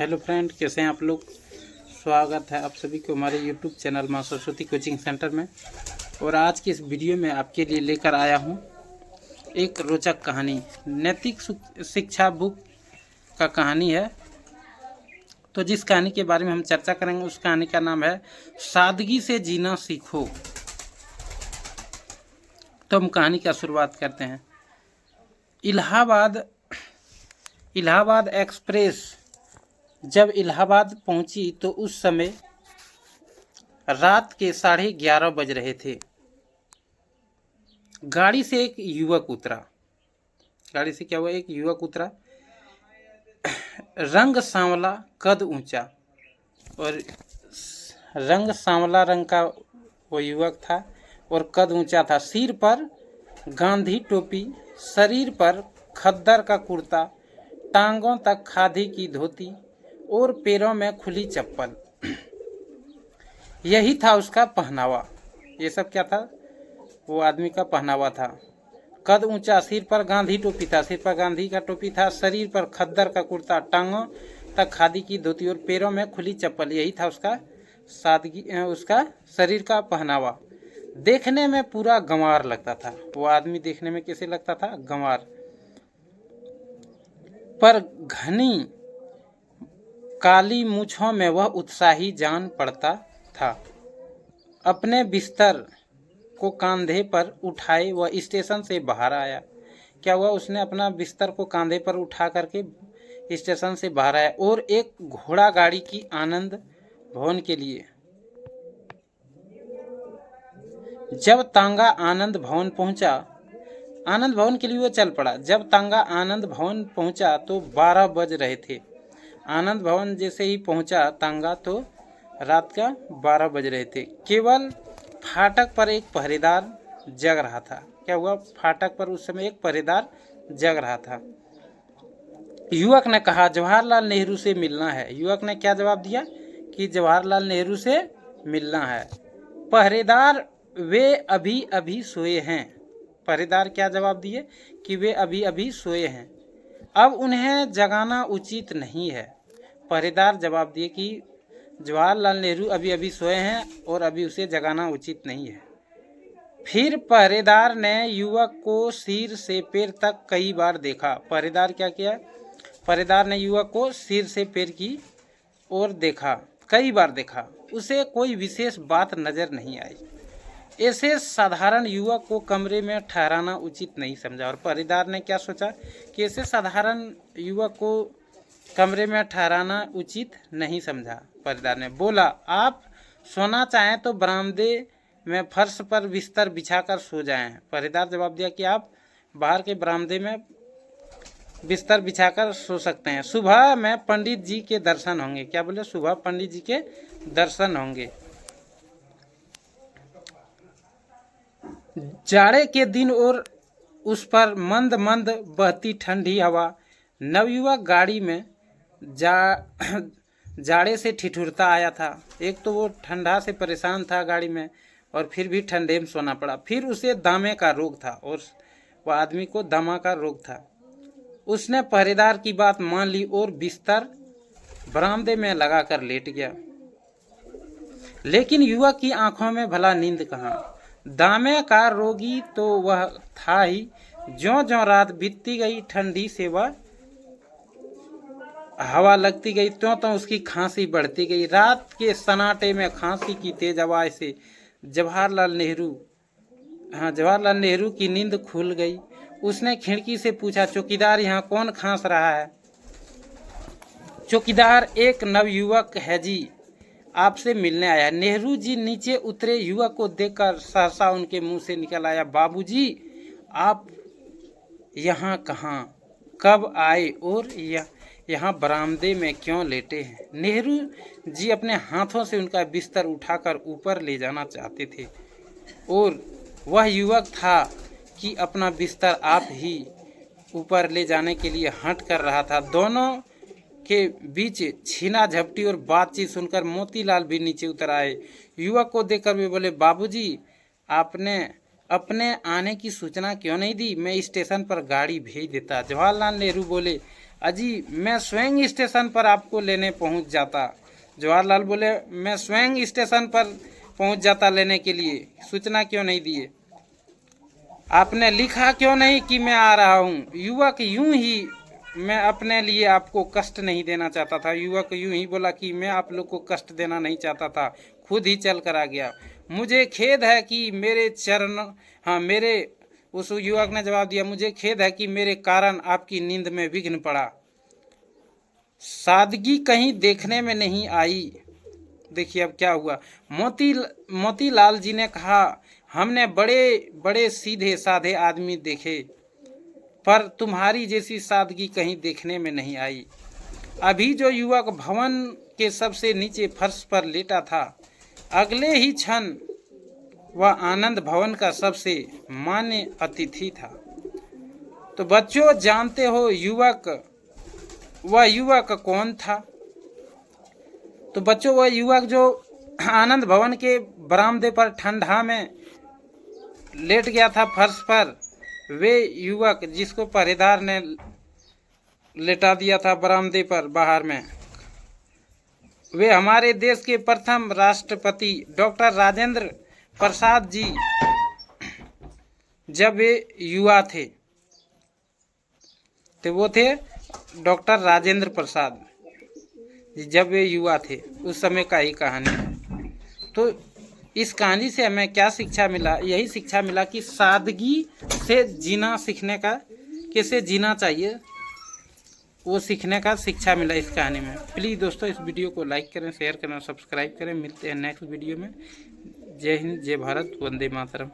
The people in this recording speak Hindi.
हेलो फ्रेंड, कैसे हैं आप लोग। स्वागत है आप सभी को हमारे यूट्यूब चैनल मां सरस्वती कोचिंग सेंटर में। और आज की इस वीडियो में आपके लिए लेकर आया हूं एक रोचक कहानी। नैतिक शिक्षा बुक का कहानी है। तो जिस कहानी के बारे में हम चर्चा करेंगे उस कहानी का नाम है सादगी से जीना सीखो। तो हम कहानी का शुरुआत करते हैं। इलाहाबाद एक्सप्रेस जब इलाहाबाद पहुंची तो उस समय रात के 11:30 बज रहे थे। गाड़ी से एक युवक उतरा। गाड़ी से क्या हुआ, एक युवक उतरा। रंग सांवला, कद ऊंचा, और रंग सांवला रंग का वो युवक था और कद ऊंचा था। सिर पर गांधी टोपी, शरीर पर खद्दर का कुर्ता, टांगों तक खादी की धोती और पैरों में खुली चप्पल। यही था उसका पहनावा। ये सब क्या था, वो आदमी का पहनावा था। कद ऊंचा, सिर पर गांधी टोपी था, सिर पर गांधी का टोपी था, शरीर पर खद्दर का कुर्ता, टांगों तक खादी की धोती और पैरों में खुली चप्पल। यही था उसका सादगी, उसका शरीर का पहनावा। देखने में पूरा गंवार लगता था। वो आदमी देखने में कैसे लगता था, गंवार। पर घनी काली मूंछों में वह उत्साही जान पड़ता था। अपने बिस्तर को कंधे पर उठाए वह स्टेशन से बाहर आया। क्या हुआ, उसने अपना बिस्तर को कंधे पर उठा करके स्टेशन से बाहर आया और एक घोड़ा गाड़ी की आनंद भवन के लिए। जब तांगा आनंद भवन पहुंचा, आनंद भवन के लिए वो चल पड़ा। जब तांगा आनंद भवन पहुंचा तो 12 बज रहे थे। आनंद भवन जैसे ही पहुंचा तांगा तो रात का 12 बज रहे थे। केवल फाटक पर एक पहरेदार जग रहा था। क्या हुआ, फाटक पर उस समय एक पहरेदार जग रहा था। युवक ने कहा, जवाहरलाल नेहरू से मिलना है। युवक ने क्या जवाब दिया कि जवाहरलाल नेहरू से मिलना है। पहरेदार, वे अभी अभी सोए हैं। पहरेदार क्या जवाब दिए कि वे अभी अभी सोए हैं, अब उन्हें जगाना उचित नहीं है। पहरेदार जवाब दिए कि जवाहरलाल नेहरू अभी अभी सोए हैं और अभी उसे जगाना उचित नहीं है। फिर पहरेदार ने युवक को सिर से पैर तक कई बार देखा। पहरेदार क्या किया, पहरेदार ने युवक को सिर से पैर की ओर देखा, कई बार देखा। उसे कोई विशेष बात नजर नहीं आई। ऐसे साधारण युवक को कमरे में ठहराना उचित नहीं समझा। और पहरेदार ने क्या सोचा कि ऐसे साधारण युवक को कमरे में ठहराना उचित नहीं समझा। पहरेदार ने बोला, आप सोना चाहें तो बरामदे में फर्श पर बिस्तर बिछाकर सो जाएं। पहरेदार जवाब दिया कि आप बाहर के बरामदे में बिस्तर बिछाकर सो सकते हैं। सुबह में पंडित जी के दर्शन होंगे। क्या बोले, सुबह पंडित जी के दर्शन होंगे। जाड़े के दिन और उस पर मंद मंद बहती ठंडी हवा। नवयुवक गाड़ी में जाड़े से ठिठुरता आया था। एक तो वो ठंडा से परेशान था गाड़ी में, और फिर भी ठंडे में सोना पड़ा। फिर उसे दामे का रोग था, और वह आदमी को दमा का रोग था। उसने पहरेदार की बात मान ली और बिस्तर बरामदे में लगाकर लेट गया। लेकिन युवक की आंखों में भला नींद कहाँ। दामे का रोगी तो वह था ही। ज्यों ज्यों रात बीतती गई, ठंडी से वह हवा लगती गई, त्यों त्यों उसकी खांसी बढ़ती गई। रात के सन्नाटे में खांसी की तेज आवाज से जवाहरलाल नेहरू की नींद खुल गई। उसने खिड़की से पूछा, चौकीदार, यहाँ कौन खांस रहा है। चौकीदार, एक नवयुवक है जी, आपसे मिलने आया है। नेहरू जी नीचे उतरे। युवक को देखकर सहसा उनके मुंह से निकल आया, बाबूजी, आप यहाँ कहाँ, कब आए और यहाँ बरामदे में क्यों लेटे हैं। नेहरू जी अपने हाथों से उनका बिस्तर उठाकर ऊपर ले जाना चाहते थे, और वह युवक था कि अपना बिस्तर आप ही ऊपर ले जाने के लिए हट कर रहा था। दोनों के बीच छीना झपटी और बातचीत सुनकर मोतीलाल भी नीचे उतर आए। युवक को देखकर वे बोले, बाबूजी, आपने अपने आने की सूचना क्यों नहीं दी, मैं स्टेशन पर गाड़ी भेज देता। जवाहरलाल नेहरू बोले, अजी मैं स्वयं स्टेशन पर आपको लेने पहुंच जाता। जवाहरलाल बोले मैं स्वयं स्टेशन पर पहुंच जाता लेने के लिए, सूचना क्यों नहीं दिए? आपने लिखा क्यों नहीं कि मैं आ रहा हूँ? युवक यूं ही, मैं अपने लिए आपको कष्ट नहीं देना चाहता था। युवक यूं ही बोला कि मैं आप लोग को कष्ट देना नहीं चाहता था, खुद ही चल कर आ गया। मुझे खेद है कि मेरे चरण, हाँ मेरे, उस युवक ने जवाब दिया, मुझे खेद है कि मेरे कारण आपकी नींद में विघ्न पड़ा। सादगी कहीं देखने में नहीं आई। देखिए अब क्या हुआ। मोतीलाल जी ने कहा, हमने बड़े बड़े सीधे साधे आदमी देखे, पर तुम्हारी जैसी सादगी कहीं देखने में नहीं आई। अभी जो युवक भवन के सबसे नीचे फर्श पर लेटा था, अगले ही क्षण वह आनंद भवन का सबसे मान्य अतिथि था। तो बच्चों जानते हो वह युवक कौन था? तो बच्चों वह युवक जो आनंद भवन के बरामदे पर ठंडा में लेट गया था फर्श पर, वे युवक जिसको पहरेदार ने लेटा दिया था बरामदे पर बाहर में, वे हमारे देश के प्रथम राष्ट्रपति डॉक्टर राजेंद्र प्रसाद जी जब वे युवा थे, तो वो थे डॉक्टर राजेंद्र प्रसाद जब वे युवा थे, उस समय का ही कहानी है। तो इस कहानी से हमें क्या शिक्षा मिला? यही शिक्षा मिला कि सादगी से जीना सीखने का, कैसे जीना चाहिए, वो सीखने का शिक्षा मिला इस कहानी में। प्लीज़ दोस्तों इस वीडियो को लाइक करें, शेयर करें, सब्सक्राइब करें। मिलते हैं नेक्स्ट वीडियो में। जय हिंद, जय भारत, वंदे मातरम।